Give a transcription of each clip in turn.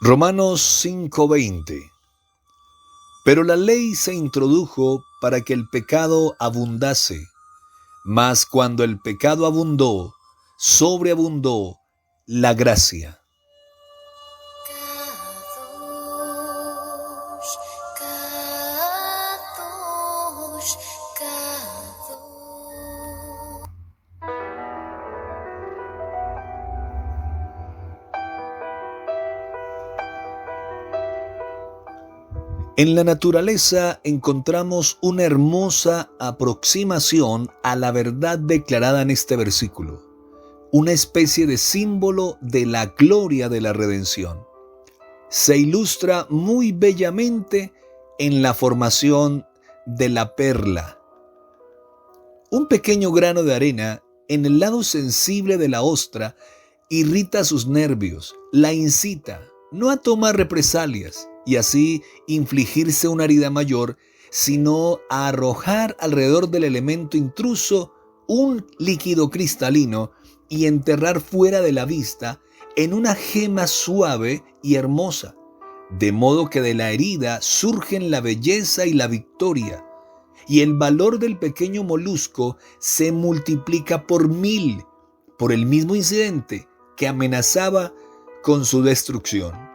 Romanos 5:20. Pero la ley se introdujo para que el pecado abundase, mas cuando el pecado abundó, sobreabundó la gracia. En la naturaleza encontramos una hermosa aproximación a la verdad declarada en este versículo, una especie de símbolo de la gloria de la redención. Se ilustra muy bellamente en la formación de la perla. Un pequeño grano de arena en el lado sensible de la ostra irrita sus nervios, la incita no a tomar represalias y así infligirse una herida mayor, sino a arrojar alrededor del elemento intruso un líquido cristalino y enterrar fuera de la vista en una gema suave y hermosa, de modo que de la herida surgen la belleza y la victoria, y el valor del pequeño molusco se multiplica por 1000 por el mismo incidente que amenazaba con su destrucción.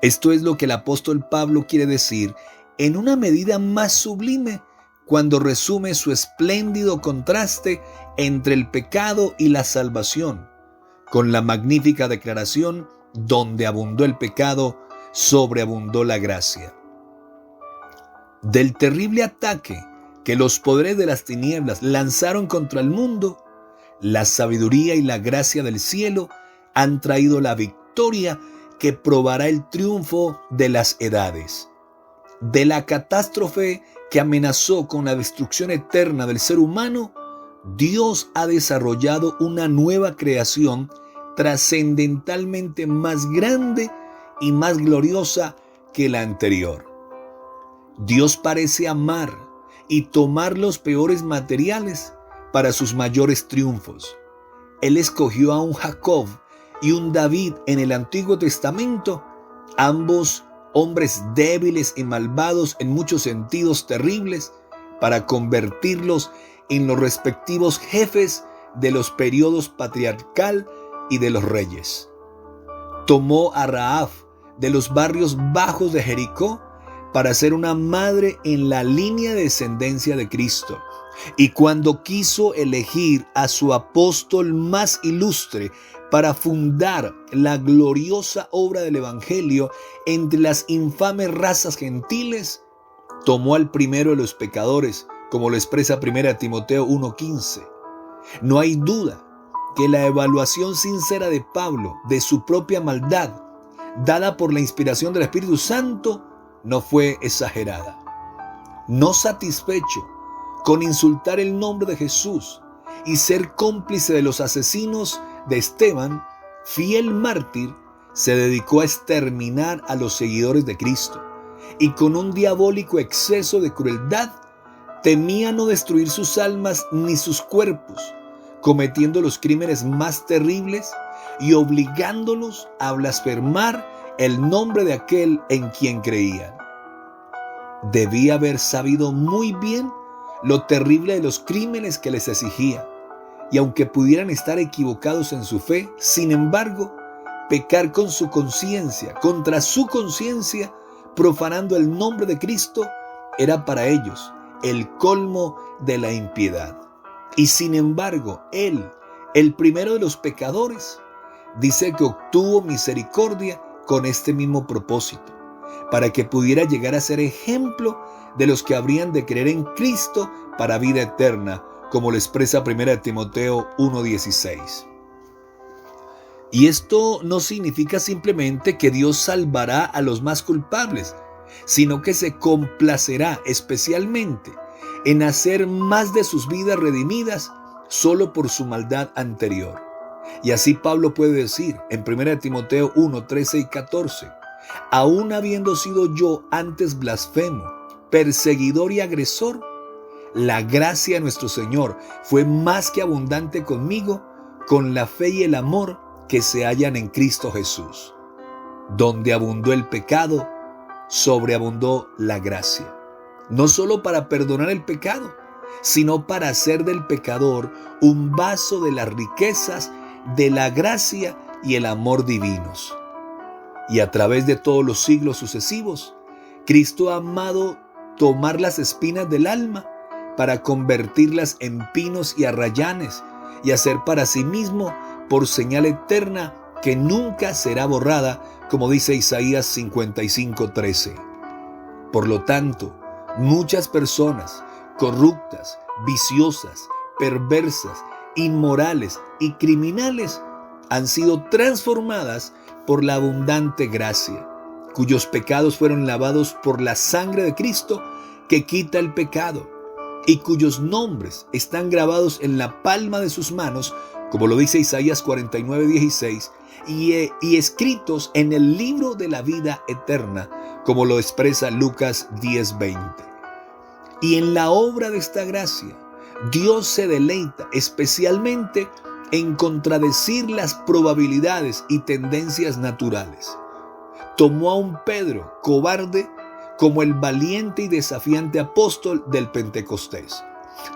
Esto es lo que el apóstol Pablo quiere decir en una medida más sublime cuando resume su espléndido contraste entre el pecado y la salvación, con la magnífica declaración: donde abundó el pecado, sobreabundó la gracia. Del terrible ataque que los poderes de las tinieblas lanzaron contra el mundo, la sabiduría y la gracia del cielo han traído la victoria que probará el triunfo de las edades. De la catástrofe que amenazó con la destrucción eterna del ser humano, Dios ha desarrollado una nueva creación trascendentalmente más grande y más gloriosa que la anterior. Dios parece amar y tomar los peores materiales para sus mayores triunfos. Él escogió a un Jacob y un David en el Antiguo Testamento, ambos hombres débiles y malvados en muchos sentidos terribles, para convertirlos en los respectivos jefes de los periodos patriarcal y de los reyes. Tomó a Rahab de los barrios bajos de Jericó para ser una madre en la línea de descendencia de Cristo. Y cuando quiso elegir a su apóstol más ilustre para fundar la gloriosa obra del Evangelio entre las infames razas gentiles, tomó al primero de los pecadores, como lo expresa 1 Timoteo 1:15. No hay duda que la evaluación sincera de Pablo de su propia maldad, dada por la inspiración del Espíritu Santo, no fue exagerada. No satisfecho con insultar el nombre de Jesús y ser cómplice de los asesinos de Esteban, fiel mártir, se dedicó a exterminar a los seguidores de Cristo, y con un diabólico exceso de crueldad temía no destruir sus almas ni sus cuerpos, cometiendo los crímenes más terribles y obligándolos a blasfemar el nombre de aquel en quien creían. Debía haber sabido muy bien lo terrible de los crímenes que les exigía, y aunque pudieran estar equivocados en su fe, sin embargo, pecar con su conciencia, contra su conciencia, profanando el nombre de Cristo, era para ellos el colmo de la impiedad. Y sin embargo, Él, el primero de los pecadores, dice que obtuvo misericordia con este mismo propósito, para que pudiera llegar a ser ejemplo de los que habrían de creer en Cristo para vida eterna, como lo expresa 1 Timoteo 1:16. Y esto no significa simplemente que Dios salvará a los más culpables, sino que se complacerá especialmente en hacer más de sus vidas redimidas solo por su maldad anterior. Y así Pablo puede decir en 1 Timoteo 1:13 y 14, aún habiendo sido yo antes blasfemo, perseguidor y agresor, la gracia de nuestro Señor fue más que abundante conmigo, con la fe y el amor que se hallan en Cristo Jesús. Donde abundó el pecado, sobreabundó la gracia. No solo para perdonar el pecado, sino para hacer del pecador un vaso de las riquezas de la gracia y el amor divinos. Y a través de todos los siglos sucesivos, Cristo ha amado tomar las espinas del alma para convertirlas en pinos y arrayanes y hacer para sí mismo por señal eterna que nunca será borrada, como dice Isaías 55:13. Por lo tanto, muchas personas corruptas, viciosas, perversas, inmorales y criminales han sido transformadas por la abundante gracia, cuyos pecados fueron lavados por la sangre de Cristo que quita el pecado, y cuyos nombres están grabados en la palma de sus manos, como lo dice Isaías 49:16, y escritos en el libro de la vida eterna, como lo expresa Lucas 10:20. Y en la obra de esta gracia, Dios se deleita especialmente en contradecir las probabilidades y tendencias naturales. Tomó a un Pedro cobarde como el valiente y desafiante apóstol del Pentecostés.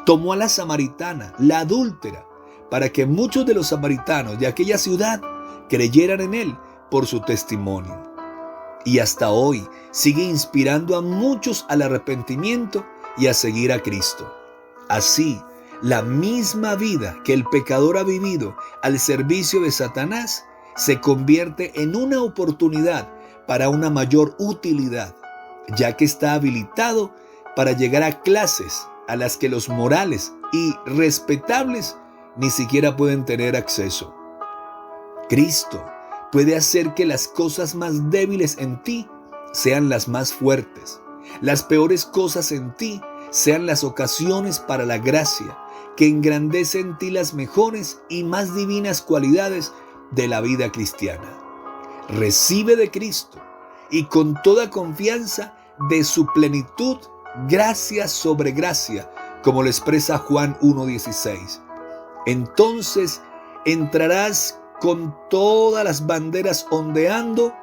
Tomó a la samaritana, la adúltera, para que muchos de los samaritanos de aquella ciudad creyeran en él por su testimonio. Y hasta hoy sigue inspirando a muchos al arrepentimiento y a seguir a Cristo. Así, la misma vida que el pecador ha vivido al servicio de Satanás se convierte en una oportunidad para una mayor utilidad, ya que está habilitado para llegar a clases a las que los morales y respetables ni siquiera pueden tener acceso. Cristo puede hacer que las cosas más débiles en ti sean las más fuertes. Las peores cosas en ti sean las ocasiones para la gracia que engrandece en ti las mejores y más divinas cualidades de la vida cristiana. Recibe de Cristo y con toda confianza de su plenitud, gracia sobre gracia, como lo expresa Juan 1:16. Entonces entrarás con todas las banderas ondeando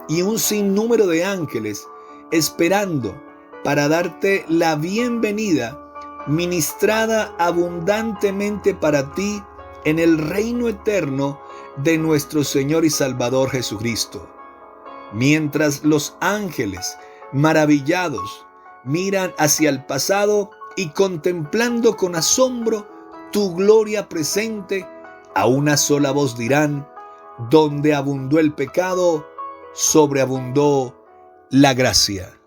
y un sinnúmero de ángeles esperando para darte la bienvenida ministrada abundantemente para ti en el reino eterno de nuestro Señor y Salvador Jesucristo. Mientras los ángeles, maravillados, miran hacia el pasado y contemplando con asombro tu gloria presente, a una sola voz dirán: donde abundó el pecado, sobreabundó la gracia.